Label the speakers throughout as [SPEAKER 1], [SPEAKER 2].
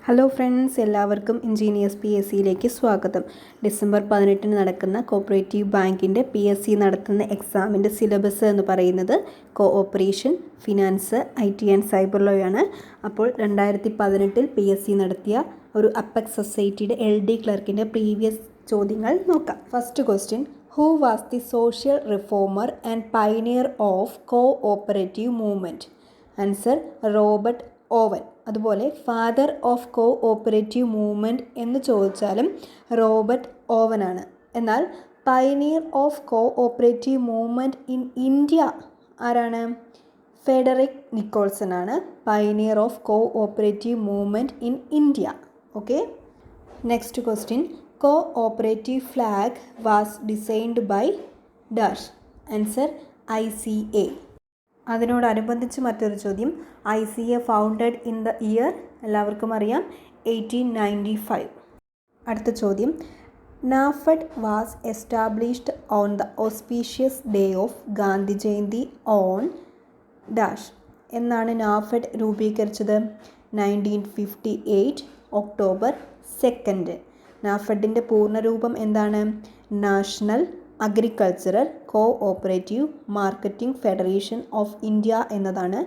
[SPEAKER 1] Hello friends, എല്ലാവർക്കും engineers PSCയിലേക്ക് സ്വാഗതം. December 18 നടക്കുന്ന കോപ്പറേറ്റീവ് ബാങ്കിൻ്റെ PSC നടത്തുന്ന എക്സാമിൻ്റെ സിലബസ് എന്ന് പറയുന്നത് cooperation, finance, IT and cyber law ആണ്. അപ്പോൾ 2018 PSC നടത്തിയ ഒരു അപ്പെക്സ് സൊസൈറ്റിയുടെ LD ക്ലർക്കിൻ്റെ പ്രീവിയസ് ചോദ്യങ്ങൾ നോക്കാം. First question: who was the social reformer and pioneer of cooperative movement? Answer: Robert Owen. അതുപോലെ ഫാദർ ഓഫ് കോഓപ്പറേറ്റീവ് മൂവ്മെൻറ്റ് എന്ന് ചോദിച്ചാലും റോബർട്ട് ഓവനാണ്. എന്നാൽ pioneer of cooperative movement in India ആരാണ്? ഫെഡറിക് നിക്കോൾസൺ ആണ് pioneer of cooperative movement in India. Okay, next question: cooperative flag was designed by dash. Answer: ICA. അതിനോടനുബന്ധിച്ച് മറ്റൊരു ചോദ്യം: ICA founded in the year? എല്ലാവർക്കും അറിയാം, 1895. അടുത്ത ചോദ്യം: NAFED was established on the auspicious day of Gandhi Jayanti on dash. എന്നാണ് NAFED രൂപീകരിച്ചത്? 1958 October 2. നാഫെഡിൻ്റെ പൂർണ്ണരൂപം എന്താണ്? National Agricultural Cooperative Marketing Federation of India എന്നതാണ്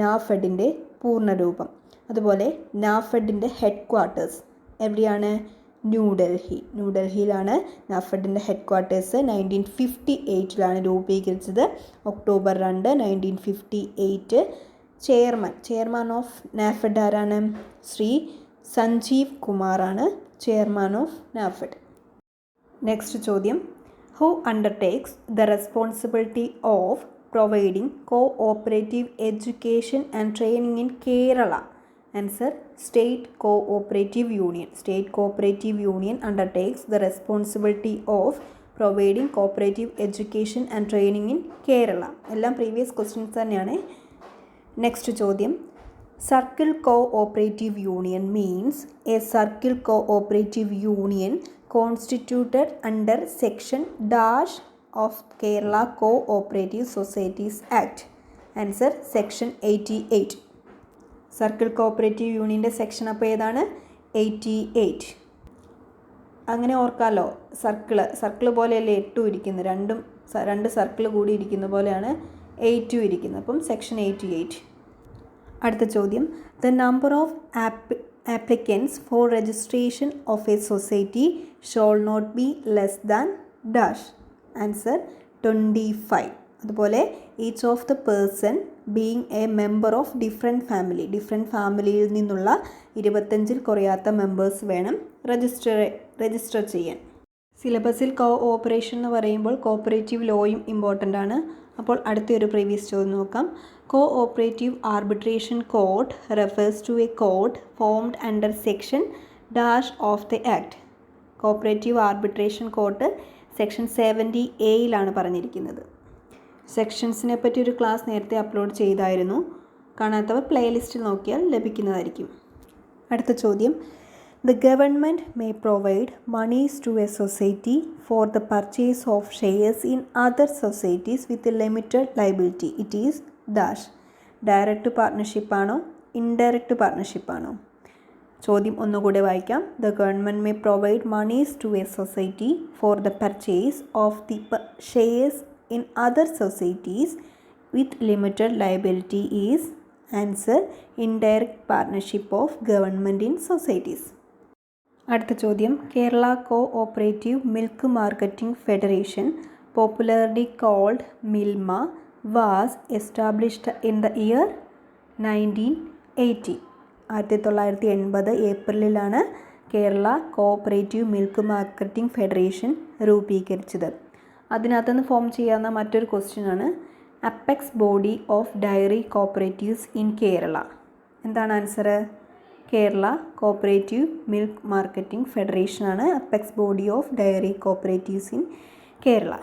[SPEAKER 1] നാഫെഡിൻ്റെ പൂർണ്ണരൂപം. അതുപോലെ നാഫെഡിൻ്റെ ഹെഡ് ക്വാർട്ടേഴ്സ് എവിടെയാണ്? ന്യൂഡൽഹിയിലാണ് നാഫെഡിൻ്റെ ഹെഡ് ക്വാർട്ടേഴ്സ്. 1958 രൂപീകരിച്ചത്. ഒക്ടോബർ 2, 1958. ചെയർമാൻ ഓഫ് നാഫെഡ് ആരാണ്? ശ്രീ സഞ്ജീവ് കുമാറാണ് ചെയർമാൻ ഓഫ് നാഫെഡ്. നെക്സ്റ്റ് ചോദ്യം: Who undertakes the responsibility of providing cooperative education and training in Kerala? Answer: State Cooperative Union. State Cooperative Union undertakes the responsibility of providing cooperative education and training in Kerala. എല്ലാം previous questions തന്നെയാണ്. Next ചോദ്യം: Circle Cooperative Union means a circle cooperative union constituted under section dash of Kerala Cooperative Societies Act. Answer: section 88. Circle cooperative യൂണിയൻ്റെ section അപ്പോൾ ഏതാണ്? 88. അങ്ങനെ ഓർക്കാമല്ലോ, circle പോലെയല്ലേ 8 ഇരിക്കുന്നത്, രണ്ട് സർക്കിൾ കൂടി ഇരിക്കുന്ന പോലെയാണ് 8 ഇരിക്കുന്നത്. അപ്പം സെക്ഷൻ 88. അടുത്ത ചോദ്യം: the number of applicants for registration of a society shall not be less than dash. Answer: 25. അതുപോലെ each of the person being a member of different ഫാമിലിയിൽ നിന്നുള്ള 25 കുറയാത്ത മെമ്പേഴ്സ് വേണം രജിസ്റ്റർ ചെയ്യാൻ. സിലബസിൽ കോഓപ്പറേഷൻ എന്ന് പറയുമ്പോൾ കോപ്പറേറ്റീവ് ലോയും ഇമ്പോർട്ടൻ്റ് ആണ്. അപ്പോൾ അടുത്തൊരു പ്രീവിയസ് ചോദ്യം നോക്കാം. Cooperative arbitration court refers to a court formed under section dash of the act. Cooperative arbitration court section 70A പറഞ്ഞിരിക്കുന്നത്. സെക്ഷൻസിനെ പറ്റി ഒരു ക്ലാസ് നേരത്തെ അപ്ലോഡ് ചെയ്തായിരുന്നു. കാണാത്തവർ പ്ലേലിസ്റ്റിൽ നോക്കിയാൽ ലഭിക്കുന്നതായിരിക്കും. അടുത്ത ചോദ്യം: The government may provide monies to a society for the purchase of shares in other societies with a limited liability. It is dash. Direct partnership ആണോ ഇൻഡയറക്റ്റ് പാർട്ണർഷിപ്പ് ആണോ? ചോദ്യം ഒന്നുകൂടെ വായിക്കാം. The government may provide monies to a society for the purchase of the shares in other societies with limited liability is answer: indirect partnership of government in societies. അടുത്ത ചോദ്യം: Kerala cooperative milk marketing federation popularly called Milma was established in the year 1980. 1980 ഏപ്രിലിലാണ് Kerala cooperative milk marketing federation രൂപീകരിച്ചത്. അതിനകത്തുനിന്ന് form ചെയ്യാവുന്ന മറ്റൊരു question ആണ്: apex body of dairy cooperatives in Kerala. എന്താണ് answer? Kerala cooperative milk marketing federation ആണ് apex body of dairy cooperatives in Kerala.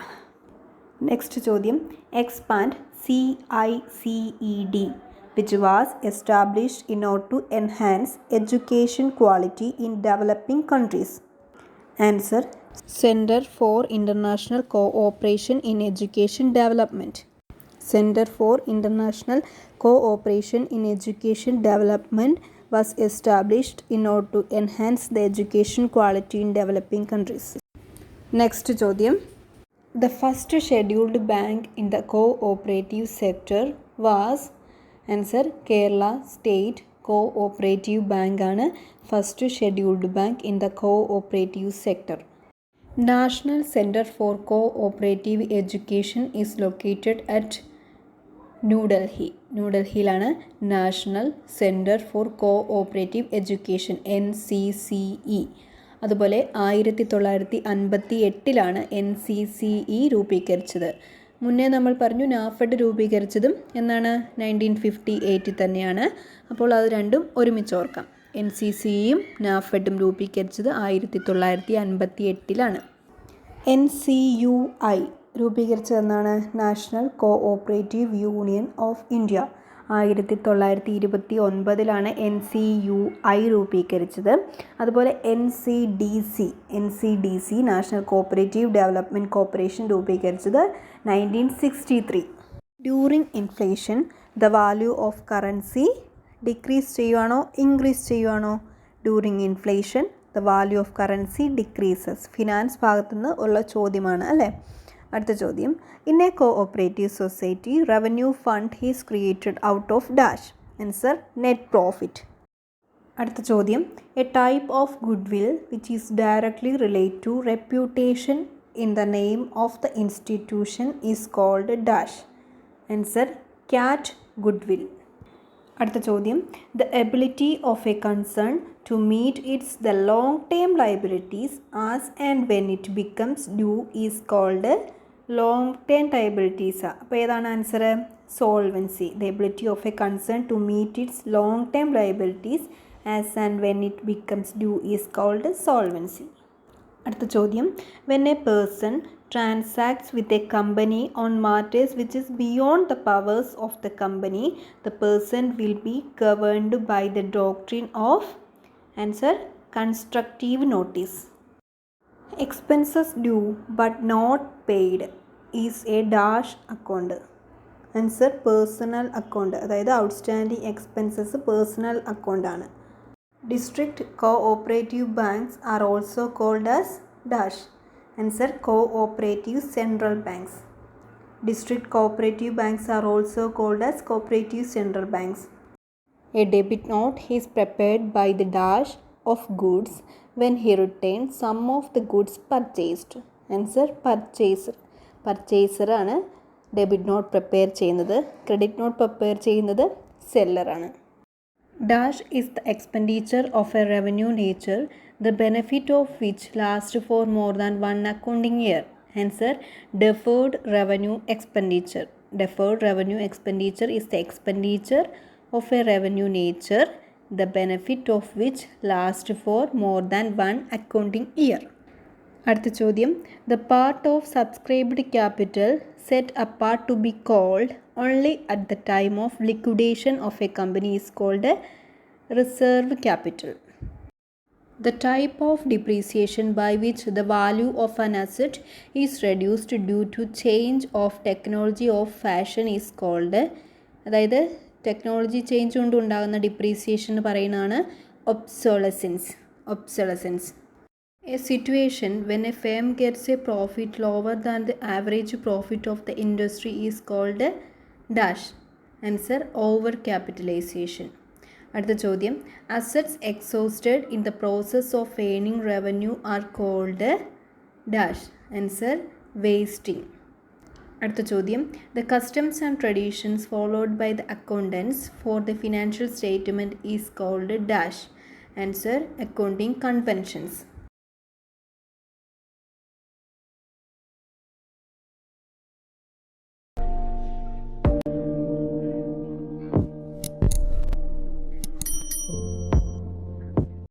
[SPEAKER 1] Next ചോദ്യം: expand CICED which was established in order to enhance education quality in developing countries. Answer: Center for International Cooperation in Education Development. Center for International Cooperation in Education Development was established in order to enhance the education quality in developing countries. Next ചോദ്യം. The first scheduled bank in the cooperative sector was answer Kerala State Cooperative Bank ആണ് first scheduled bank in the cooperative sector. National Center for Cooperative Education is located at New Delhi. ന്യൂഡൽഹിയിലാണ് national centre for cooperative education NCCE. അതുപോലെ 1958 NCCE രൂപീകരിച്ചത്. മുന്നേ നമ്മൾ പറഞ്ഞു നാഫെഡ് രൂപീകരിച്ചതും എന്നാണ് 1958 തന്നെയാണ്. അപ്പോൾ അത് രണ്ടും ഒരുമിച്ച് ഓർക്കാം. NCCEയും നാഫെഡും രൂപീകരിച്ചത് 1958. NCUI രൂപീകരിച്ചതെന്നാണ് national cooperative union of India. 1929 NCUI രൂപീകരിച്ചത്. അതുപോലെ NCDC national cooperative development corporation രൂപീകരിച്ചത് 1963. During inflation the value of currency decrease ചെയ്യുവാണോ ഇൻക്രീസ് ചെയ്യുവാണോ? During inflation the value of currency decreases. Finance ഭാഗത്തുനിന്ന് ഉള്ള ചോദ്യമാണ് അല്ലേ. അടുത്ത ചോദ്യം. In a cooperative society revenue fund is created out of dash. Answer net profit. അടുത്ത ചോദ്യം. A type of goodwill which is directly relate to reputation in the name of the institution is called dash. Answer cat goodwill. അടുത്ത ചോദ്യം. The ability of a concern to meet its the long term liabilities as and when it becomes due is called long term liabilities. അപ്പോൾ ഏതാണ് answer? Solvency. The ability of a concern to meet its long term liabilities as and when it becomes due is called solvency. അടുത്ത ചോദ്യം. When a person transacts with a company on matters which is beyond the powers of the company, the person will be governed by the doctrine of answer constructive notice. Expenses due but not paid is a dash account. Answer personal account. അതായത് outstanding expenses personal account ആണ്. District cooperative banks are also called as dash. Answer cooperative central banks. District cooperative banks are also called as cooperative central banks. A debit note is prepared by the dash of goods when he returns some of the goods purchased. Answer purchaser. Purchaser ആണ് debit not prepare ചെയ്യുന്നത്. Credit note prepare ചെയ്യുന്നത് സെല്ലറാണ്. Dash is the expenditure of a revenue nature, the benefit of which lasts for more than one accounting year. Answer deferred revenue expenditure. Deferred revenue expenditure is the expenditure of a revenue nature, the benefit of which lasts for more than one accounting year. അടുത്ത ചോദ്യം. The part of subscribed capital set apart to be called only at the time of liquidation of a company is called a reserve capital. The type of depreciation by which the value of an asset is reduced due to change of technology of fashion is called അതായത് technology change കൊണ്ട് ഉണ്ടാകുന്ന depreciation പറയുന്നതാണ് ഒബ്സൊളസൻസ്. A situation when a firm gets a profit lower than the average profit of the industry is called dash. Answer overcapitalization. അടുത്ത ചോദ്യം. Assets exhausted in the process of earning revenue are called dash. Answer wasting. അടുത്ത ചോദ്യം. The customs and traditions followed by the accountants for the financial statement is called dash. Answer accounting conventions.